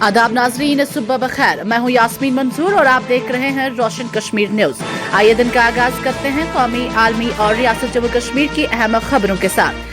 आदाब नाजरीन, सुबह बखैर। मैं हूँ यास्मीन मंसूर और आप देख रहे हैं रोशन कश्मीर न्यूज। आइए दिन का आगाज करते हैं कौमी, आलमी और रियासत जम्मू कश्मीर की अहम खबरों के साथ।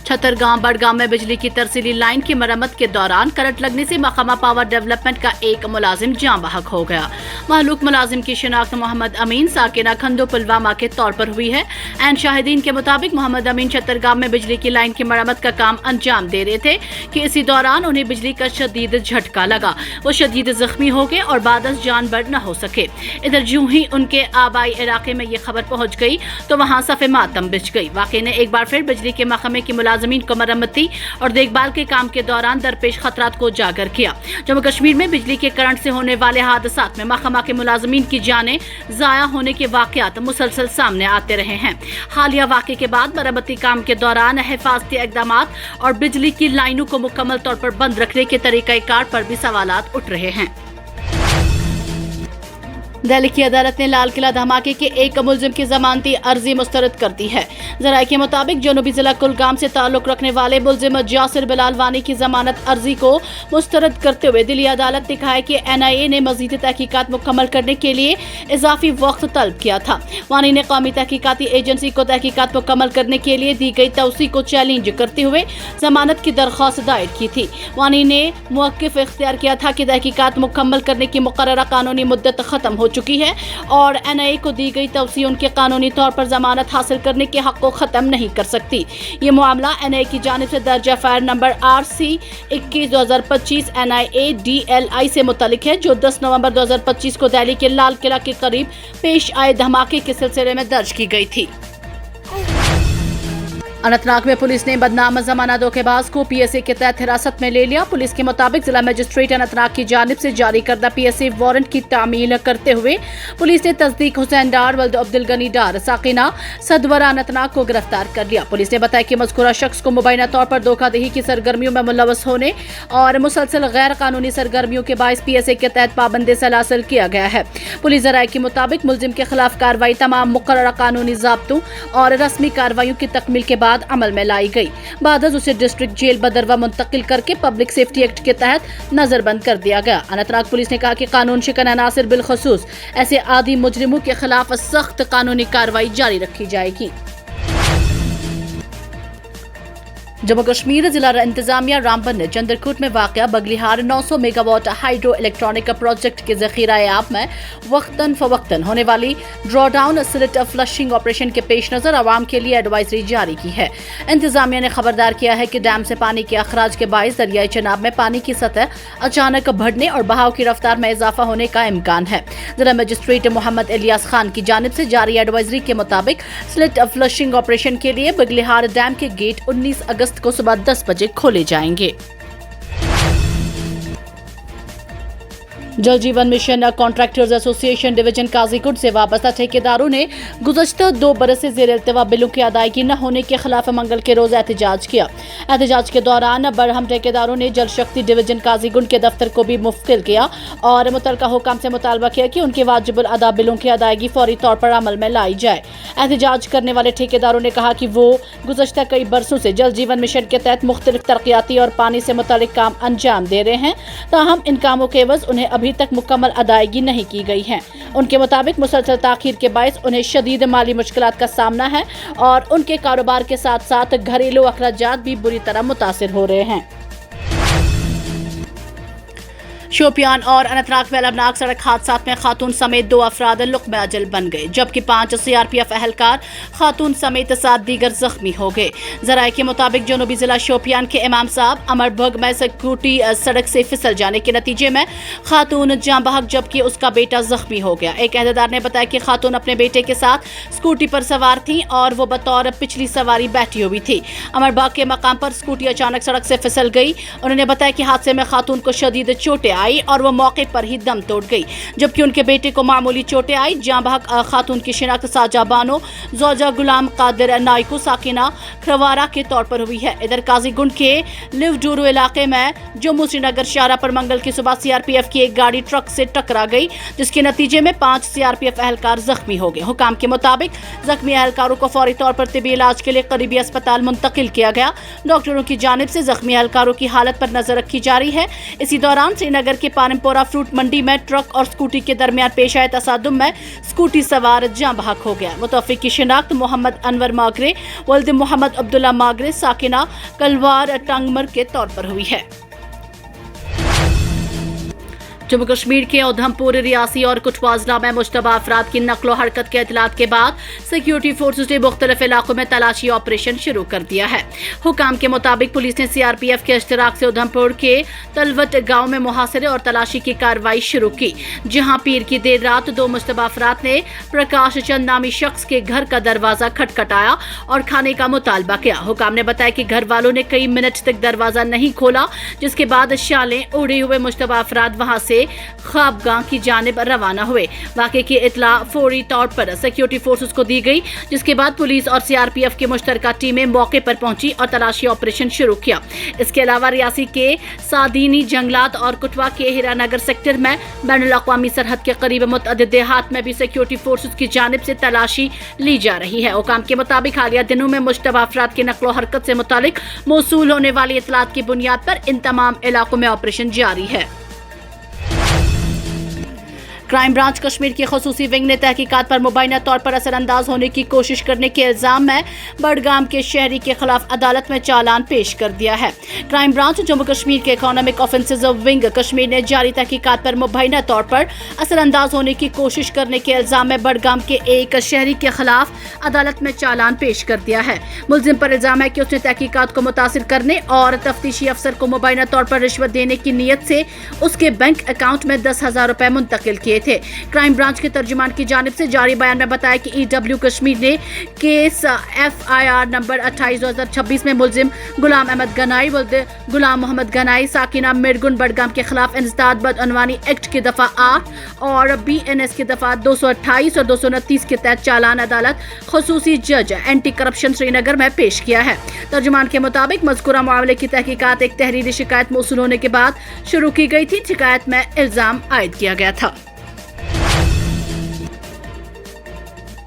छतरगांव बड़गांव में बिजली की तरसीली लाइन की मरम्मत के दौरान करंट लगने से मकामा पावर डेवलपमेंट का एक मुलाजिम जाँ बहक हो गया। महलूक मुलाजिम की शिनाख्त मोहम्मद अमीन साकिना खंदो पुलवामा के तौर पर हुई है। एन शाहिदीन के मुताबिक मोहम्मद अमीन छतरगांव में बिजली की लाइन की मरम्मत का काम अंजाम दे रहे थे कि इसी दौरान उन्हें बिजली का शदीद झटका लगा। वो शदीद जख्मी हो गए और बादस जान बर न हो सके। इधर यूं ही उनके आबाई इलाके में ये खबर पहुंच गई तो वहां सफ़े मातम बिछ गई। वाक़े ने एक बार फिर बिजली के महकमे की मुलाजमीन को मरम्मती और देखभाल के काम के दौरान दरपेश खतरात को उजागर किया। जम्मू कश्मीर में बिजली के करंट से होने वाले हादसात में महकमा के मुलाजमीन की जानें जाया होने के वाकयात मुसलसल सामने आते रहे हैं। हालिया वाक़े के बाद मरम्मती काम के दौरान हिफाजती इक़दामात और बिजली की लाइनों को मुकम्मल तौर पर बंद रखने के तरीक़ाकार पर भी सवालात उठ रहे हैं। दिल्ली की अदालत ने लाल किला धमाके के एक मुलजिम की जमानती अर्जी मुस्तरद कर दी है। जराये के मुताबिक जनूबी जिला कुलगाम से ताल्लुक रखने वाले मुलजिम जासिर बिलाल वानी की जमानत अर्जी को मुस्तरद करते हुए दिल्ली अदालत ने कहा है कि NIA ने मजीद तहकीकात मुकम्मल करने के लिए इजाफी वक्त तलब किया था। वानी ने कौमी तहकीकाती एजेंसी को तहकीकात मुकम्मल करने के लिए दी गई तौसी को चैलेंज करते हुए जमानत की दरख्वास्त दायर की थी। वानी ने मुवक्किफ इख्तियार किया था कि तहकीकात मुकम्मल करने की मुकर्ररा कानूनी मुद्दत खत्म हो चुकी है और NIA को दी गई तौसी उनके कानूनी तौर पर जमानत हासिल करने के हक को खत्म नहीं कर सकती। ये मामला NIA की जानिब से दर्ज FIR number RC 21/2025 NIA DLI से मुतल्लिक है, जो 10 नवंबर 2025 को दिल्ली के लाल किला के करीब पेश आए धमाके के सिलसिले में दर्ज की गई थी। अनंतनाग में पुलिस ने बदनाम जमाना धोखेबाज को PSA के तहत हिरासत में ले लिया। पुलिस के मुताबिक जिला मजिस्ट्रेट अनंतनाग की जानिब से जारी करदा PSA वारंट की तामील करते हुए पुलिस ने तस्दीक हुसैन डार वल्द अब्दुल गनी डार साकिना सदवरा अनंतनाग को गिरफ्तार कर लिया। पुलिस ने बताया कि मज़कूरा शख्स को मुबैना तौर पर धोखाधही की सरगर्मियों में मुलव्वस होने और मुसलसल गैर कानूनी सरगर्मियों के बायस PSA के तहत पाबंदी सलासल किया गया है। पुलिस ज़राए के मुताबिक मुलजिम के खिलाफ कार्रवाई तमाम मुकर्ररा कानूनी ज़ाब्तों और रस्मी कार्रवाइयों की तकमील के बाद अमल में लाई गई। बाद उसे डिस्ट्रिक्ट जेल बदरवा मुंतकिल करके पब्लिक सेफ्टी एक्ट के तहत नजरबंद कर दिया गया। अनंतनाग पुलिस ने कहा कि कानून शिकन अनासिर बिलखसूस ऐसे आदी मुजरिमों के खिलाफ सख्त कानूनी कार्रवाई जारी रखी जाएगी। जम्मू कश्मीर जिला इंतजामिया रामबन ने चंद्रकूट में वाक़या Baglihar 900 megawatt hydro electronic project के ज़ख़ीरा आप में वक्तन फवक्तन होने वाली ड्रॉडाउन स्लिट फ्लशिंग ऑपरेशन के पेश नज़र आवाम के लिए एडवाइजरी जारी की है। इंतजामिया ने खबरदार किया है कि डैम से पानी के अखराज के बायस दरियाई चनाब में पानी की सतह अचानक बढ़ने और बहाव की रफ्तार में इजाफा होने का इम्कान है। जिला मजिस्ट्रेट मोहम्मद इलियास खान की जानिब से जारी एडवाइजरी के मुताबिक स्लिट फ्लशिंग ऑपरेशन के लिए बगलिहार डैम के गेट 19 अगस्त को सुबह 10 बजे खोले जाएंगे। जल जीवन mission contractors association division Qazigund से वाबस्ता ठेकेदारों ने गुज़श्ता 2 बरस से ज़ेर इल्तिवा बिलों की अदायगी न होने के खिलाफ मंगल के रोज एहतजाज किया। एहतजाज के दौरान बरहम ठेकेदारों ने जल शक्ति डिवीजन काजीकुंड के दफ्तर को भी मुफ्तिल किया और मुतलका हुकाम से मुतालबा किया कि उनके वाजिबुल अदा बिलों की अदायगी फौरी तौर पर अमल में लाई जाए। एहतजाज करने वाले ठेकेदारों ने कहा कि वो गुज़श्ता कई बरसों से जल जीवन मिशन के तहत मुख्तलिफ तरक्याती और पानी से मुतालिक काम अंजाम दे रहे हैं, ताहम इन कामों के एवज उन्हें अभी तक मुकम्मल अदायगी नहीं की गई है। उनके मुताबिक मुसलसल ताखीर के बायस उन्हें शदीद माली मुश्किलात का सामना है और उनके कारोबार के साथ साथ घरेलू अखराजात भी बुरी तरह मुतासिर हो रहे हैं। शोपियान और अनंतनाग में अलमनाक सड़क हादसा में खातून समेत 2 अफराद लुक़्मे अजल बन गए, जबकि 5 CRPF अहलकार खातून समेत 7 दीगर जख्मी हो गए। जराये के मुताबिक जनूबी जिला शोपियान के इमाम साहब अमरबग में स्कूटी सड़क से फिसल जाने के नतीजे में खातून जाँ बहक जबकि उसका बेटा जख्मी हो गया। एक अहदेदार ने बताया कि खातून अपने बेटे के साथ स्कूटी पर सवार थी और वो बतौर पिछली सवारी बैठी हुई थी। अमरबाग के मकाम पर स्कूटी अचानक सड़क से फिसल गई। उन्होंने बताया कि हादसे में खातून को शदीद चोटें आई और वो मौके पर ही दम तोड़ गई, जबकि उनके बेटे को मामूली चोटें आई। जाँ बहक खातून की शिनाख्त साजा बानो जोजा गुलाम कादिर नाइको साकिना खरवारा के तौर पर हुई है। इधर काजीगुंड के लिवडूरू इलाके में जम्मू श्रीनगर शाहरा पर मंगल की सुबह सीआरपीएफ की एक गाड़ी ट्रक से टकरा गई, जिसके नतीजे में 5 सीआरपीएफ एहलकार जख्मी हो गए। हुकाम के मुताबिक जख्मी एहलकारों को फौरी तौर पर तिबी इलाज के लिए करीबी अस्पताल मुंतकिल किया गया। डॉक्टरों की जानिब से जख्मी एहलकारों की हालत पर नजर रखी जा रही है। इसी दौरान श्रीनगर के पानमपोरा फ्रूट मंडी में ट्रक और स्कूटी के दरमियान पेश आए तसादुम में स्कूटी सवार जाँ बहक हो गया। मुतवफ़्फ़ी की शिनाख्त मोहम्मद अनवर मागरे वल्द मोहम्मद अब्दुल्ला मागरे साकिना कलवार टंगमर के तौर पर हुई है। जम्मू कश्मीर के उधमपुर, रियासी और कठुआ जिला में मुश्तबा अफराद की नकलो हरकत के इतलात के बाद सिक्योरिटी फोर्सेज ने मुख्तलिफ इलाकों में तलाशी ऑपरेशन शुरू कर दिया है। हुकाम के मुताबिक पुलिस ने सीआरपीएफ के इश्तराक से उधमपुर के तलवट गांव में मुहासरे और तलाशी की कार्रवाई शुरू की, जहां पीर की देर रात 2 मुश्तबा अफराद ने प्रकाश चंद नामी शख्स के घर का दरवाजा खटखटाया और खाने का मुतालबा किया। हुकाम ने बताया कि घर वालों ने कई मिनट तक दरवाजा नहीं खोला, जिसके बाद शालें उड़े हुए मुश्तबा अफराद वहां से ख्वाबगाह की जानिब रवाना हुए। वाक़े की इत्ला फौरी तौर पर सिक्योरिटी फोर्सेस को दी गई, जिसके बाद पुलिस और सीआरपीएफ की मुश्तरका टीमें मौके पर पहुंची और तलाशी ऑपरेशन शुरू किया। इसके अलावा रियासी के सादीनी जंगलात और कठुआ के हीरानगर सेक्टर में बैनुल-अक़वामी सरहद के करीब मुतअद्दिद देहात में भी सिक्योरिटी फोर्सेस की जानिब से तलाशी ली जा रही है। हुकाम के मुताबिक हालिया दिनों में मुश्तबा अफराद की नकलो हरकत से मुतालिक मौसूल होने वाली इत्तलात की बुनियाद पर इन तमाम इलाकों में ऑपरेशन जारी है। क्राइम ब्रांच कश्मीर की खसूसी विंग ने तहकीकात पर मुबैना तौर पर असरअंदाज होने की कोशिश करने के इल्जाम में बडगाम के शहरी के खिलाफ अदालत में चालान पेश कर दिया है। क्राइम ब्रांच जम्मू कश्मीर के इकोनॉमिक ऑफेंसेस विंग कश्मीर ने जारी तहकीकात पर मुबैना तौर पर असरअंदाज होने की कोशिश करने के इल्जाम में बडगाम के एक शहरी के खिलाफ अदालत में चालान पेश कर दिया है। मुलजिम पर इल्जाम है कि उसने तहकीकात को मुतासिर करने और तफ्तीशी अफसर को मुबैना तौर पर रिश्वत देने की नीयत से उसके बैंक अकाउंट में 10,000 रुपए मुंतकिल किए थे। क्राइम ब्रांच के तर्जुमान की जानिब से जारी बयान में बताया कि ईडब्ल्यू कश्मीर ने केस FIR नंबर 28/2026 में मुलजिम गुलाम अहमद गनाई वल्द गुलाम मोहम्मद गनाई साकिना मिरगुन बडगाम के खिलाफ इंसदाद बदअनवानी एक्ट की दफा 8 और BNS की दफा 228 और 229 के तहत चालान अदालत खसूसी जज एंटी करप्शन श्रीनगर में पेश किया है। तर्जुमान के मुताबिक मज़कूरा मामले की तहकीकात एक तहरीरी शिकायत मौसूल होने के बाद शुरू की गई थी। शिकायत में इल्जाम आयद किया गया था।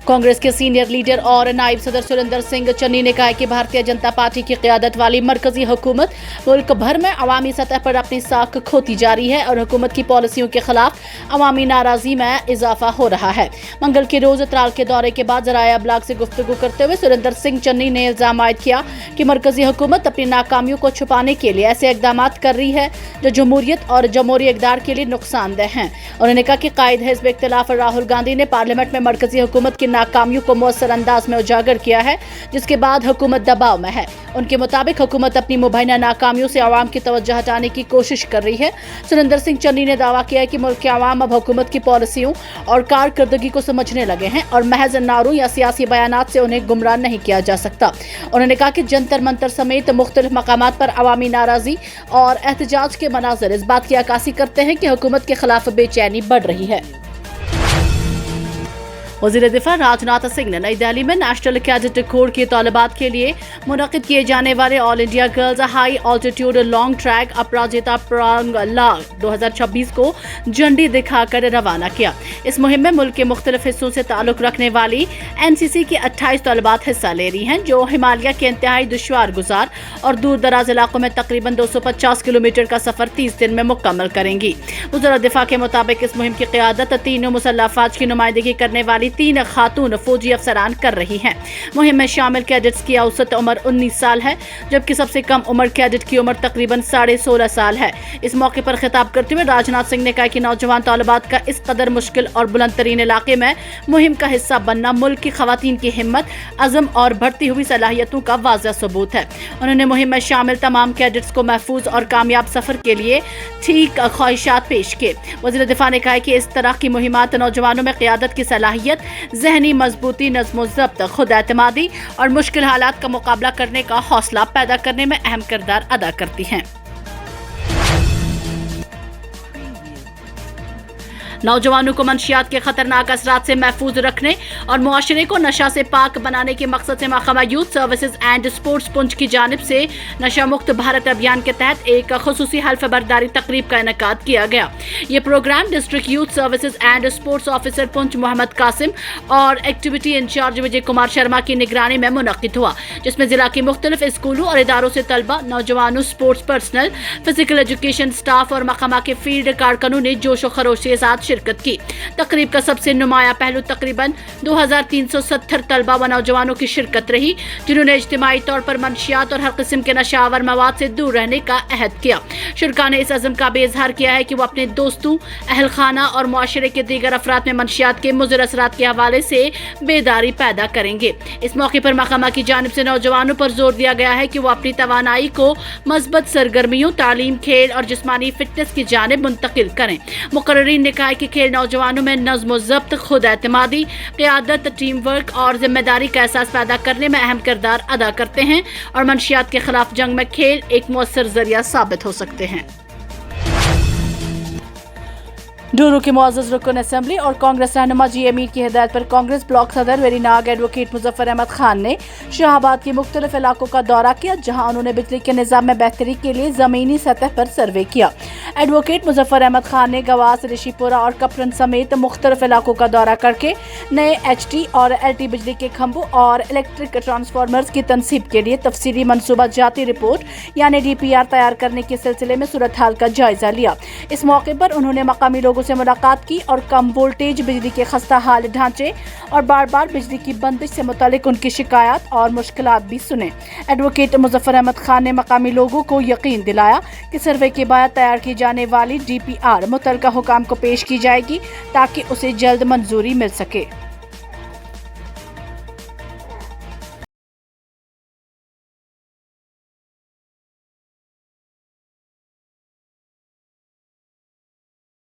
कांग्रेस के सीनियर लीडर और नायब सदर सुरेंद्र सिंह चन्नी ने कहा है कि भारतीय जनता पार्टी की क़यादत वाली मरकजी हुकूमत मुल्क भर में अवामी सतह पर अपनी साख खोती जा रही है और हुकूमत की पॉलिसियों के खिलाफ अवामी नाराज़गी में इजाफा हो रहा है। मंगल के रोज त्राल के दौरे के बाद ज़राए अबलाग से गुफ्तगू करते हुए सुरेंद्र सिंह चन्नी ने इल्ज़ाम आयद किया कि मरकजी हुकूमत अपनी नाकामियों को छुपाने के लिए ऐसे इक़दाम कर रही है जो जमहूरियत और जमहूरी इक़दार के लिए नुकसानदेह हैं। उन्होंने कहा कि कायद हिज़्ब इख्तिलाफ राहुल गांधी ने पार्लियामेंट में मरकजी हुकूमत की नाकामियों को मौसर अंदाज में उजागर किया है, जिसके बाद हुकूमत दबाव में है। उनके मुताबिक हुकूमत अपनी मुबैना नाकामियों से आवाम की तवज्जो हटाने की कोशिश कर रही है। सुरेंद्र सिंह चन्नी ने दावा किया है कि मुल्क के आवाम अब हुकूमत की पॉलिसियों और कारकर्दगी को समझने लगे हैं और महज नारों या सियासी बयानात से उन्हें गुमराह नहीं किया जा सकता। उन्होंने कहा कि जंतर मंतर समेत मुख्तलिफ मकामात पर अवामी नाराज़गी और एहतजाज के मनाज़र इस बात की अक्कासी करते हैं कि हुकूमत के खिलाफ बेचैनी बढ़ रही है। वज़ीर दिफा राजनाथ सिंह ने नई दिल्ली में नेशनल कैडेट कोर के तलबात के लिए मुनक़िद किए जाने वाले all India girls high altitude long track Aparajita प्रांगला 2026 को झंडी दिखाकर रवाना किया। इस मुहिम में मुल्क के मुख्तलिफ हिस्सों से ताल्लुक़ रखने वाली NCC की 28 तलबात हिस्सा ले रही हैं, जो हिमालय के इंतहाई दुश्वार गुजार और दूर दराज इलाकों में तकरीबन 250 किलोमीटर का सफ़र 30 दिन में मुकम्मल करेंगी। वज़ीर दिफा के मुताबिक इस मुहिम की क़यादत तीनों मुसल्लह अफ़वाज की नुमाइंदगी करने वाली 3 खातून फौजी अफसरान कर रही हैं। मुहिम में शामिल कैडेट्स की औसत उम्र 19 साल है, जबकि सबसे कम उम्र कैडेट की उम्र तकरीबन 16.5 साल है। इस मौके पर खिताब करते हुए राजनाथ सिंह ने कहा कि नौजवान तलबात का इस कदर मुश्किल और बुलंद तरीन इलाके में मुहिम का हिस्सा बनना मुल्क की खवातीन की हिम्मत, अज़म और बढ़ती हुई सलाहियतों का वाज़ह सबूत है। उन्होंने मुहिम में शामिल तमाम कैडेट्स को महफूज और कामयाब सफर के लिए ठीक ख्वाहिशात पेश किए। वज़ीर दिफा ने कहा कि इस तरह की मुहिमात नौजवानों में क़यादत की सलाहियत, ज़हनी मजबूती, नज़्म ज़ब्त, खुद एतमादी और मुश्किल हालात का मुकाबला करने का हौसला पैदा करने में अहम किरदार अदा करती हैं। नौजवानों को मंशियात के खतरनाक असरात से महफूज रखने और मुआशरे को नशा से पाक बनाने के मकसद से महकमा youth services and sports Poonch की जानिब से नशा मुक्त भारत अभियान के तहत एक खुसूसी हल्फ बरदारी तकरीब का इनेकाद किया गया। ये program district youth services and sports officer Poonch Mohammad Qasim और एक्टिविटी इंचार्ज विजय कुमार शर्मा की निगरानी में मुनक्किद हुआ, जिसमें जिला की मुख्तलिफ स्कूलों और इदारों से तलबा, नौजवानों, sports personal, physical education staff और महकमा के फील्ड कारकुनों ने जोश और खरोश के साथ शिरकत की। तकरीब का सबसे नुमाया पहलू तकरीबन 2370 तलबा व नौजवानों की शिरकत रही, जिन्होंने इज्तिमाई तौर पर मंशियात और हर किस्म के नशावर मवाद से दूर रहने का अहद किया। शुरका ने इस अज़म का भी इजहार किया है कि वो अपने दोस्तों, अहल खाना और मुआशरे के दीगर अफराद में मंशियात के मुज़र असरात के हवाले से बेदारी पैदा करेंगे। इस मौके पर महकमा की जानिब से नौजवानों पर जोर दिया गया है कि वो अपनी तवानाई को मस्बत सरगर्मियों, तालीम, खेल और जिस्मानी फिटनेस की जानिब मुंतकिल करें। मुकर्रीन ने कहा है कि खेल नौजवानों में नज़्म व ज़ब्त, खुद एतमादी, क़यादत, टीम वर्क और जिम्मेदारी का एहसास पैदा करने में अहम किरदार अदा करते हैं और मंशियात के खिलाफ जंग में खेल एक मुअस्सर जरिया साबित हो सकते हैं। डूरू के मुअज़्ज़ज़ रुकन असेंबली और कांग्रेस रहनुमा जी अमीर की हिदायत पर कांग्रेस ब्लॉक सदर वेरीनाग एडवोकेट मुजफ्फर अहमद खान ने शाहाबाद के मुख्तलिफ इलाकों का दौरा किया, जहां उन्होंने बिजली के निज़ाम में बेहतरी के लिए ज़मीनी सतह पर सर्वे किया। एडवोकेट मुजफ्फर अहमद खान ने गवास, ऋषिपुरा और कपरन समेत मुख्तलिफ इलाकों का दौरा करके नए HT और LT बिजली के खंभों और इलेक्ट्रिक ट्रांसफार्मर्स की तनसीब के लिए तफसीली मनसूबा जाती रिपोर्ट यानी DPR तैयार करने के सिलसिले में सूरत हाल का जायजा लिया। इस मौके पर उन्होंने मकामी लोगों से मुलाकात की और कम वोल्टेज बिजली के खस्ता हाल ढांचे और बार बार बिजली की बंदिश से मुतालिक उनकी शिकायत और मुश्किलात भी सुने। एडवोकेट मुजफ्फर अहमद खान ने मकामी लोगों को यकीन दिलाया कि सर्वे के बाद तैयार की जाने वाली DPR मुतलका हुकाम को पेश की जाएगी ताकि उसे जल्द मंजूरी मिल सके।